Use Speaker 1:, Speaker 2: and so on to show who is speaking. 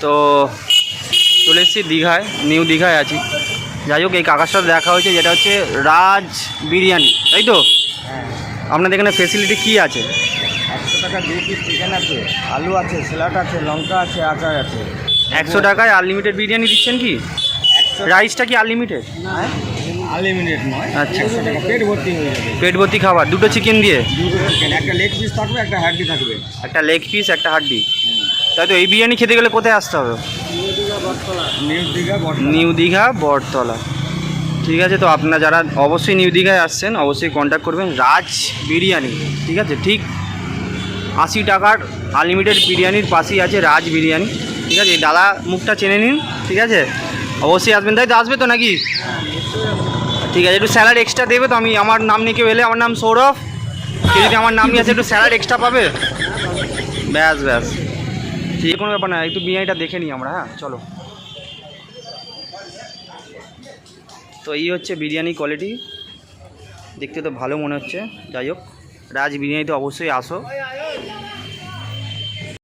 Speaker 1: তো চলে এসেছি দীঘায়, নিউ দীঘায় আছি। যাই হোক, এই কাকার সাথে দেখা হয়েছে, যেটা হচ্ছে রাজ বিরিয়ানি, তাই তো? আপনাদের এখানে ফেসিলিটি কী আছে?
Speaker 2: 100 টাকা 2 পিস চিকেন আছে, আলু আছে, স্যালাড আছে, লঙ্কা আছে, আচার আছে।
Speaker 1: 100 টাকায় আনলিমিটেড বিরিয়ানি দিচ্ছেন কি? রাইসটা কি আনলিমিটেড?
Speaker 2: আনলিমিটেড নয়,
Speaker 1: আচ্ছা।
Speaker 2: 100 টাকা পেট ভর্তি হয়ে যাবে।
Speaker 1: পেট ভর্তি খাবার, দুটো চিকেন দিয়ে?
Speaker 2: দুটো চিকেন, একটা লেগ পিস থাকবে, একটা হাড্ডি থাকবে।
Speaker 1: একটা লেগ পিস, একটা হাড্ডি। তাই তো? এই বিরিয়ানি খেতে গেলে কোথায় আসতে হবে? নিউ দীঘা বটতলা। ঠিক আছে, তো আপনারা যারা অবশ্যই নিউ দীঘায় আসছেন অবশ্যই কন্ট্যাক্ট করবেন রাজ বিরিয়ানি। ঠিক আছে, ঠিক 80 টাকার আনলিমিটেড বিরিয়ানির পাশেই আছে রাজ বিরিয়ানি। ঠিক আছে, এই দাদা মুখটা চেনে নিন। ঠিক আছে, অবশ্যই আসবেন। তাই তো? আসবে তো নাকি? ঠিক আছে, একটু স্যালাড এক্সট্রা দেবে তো? আমি আমার নাম নিয়ে কেউ এলে, আমার নাম সৌরভ, কেউ যদি আমার নাম নিয়ে আসে একটু স্যালাড এক্সট্রা পাবে। ব্যাস ব্যাস, ঠিক, কোনো ব্যাপার না। একটু বিরিয়ানিটা দেখে নিই আমরা। হ্যাঁ চলো। তো এই হচ্ছে বিরিয়ানি কোয়ালিটি, দেখতে তো ভালো মনে হচ্ছে। যাই হোক, রাজ বিরিয়ানিতে অবশ্যই আসো।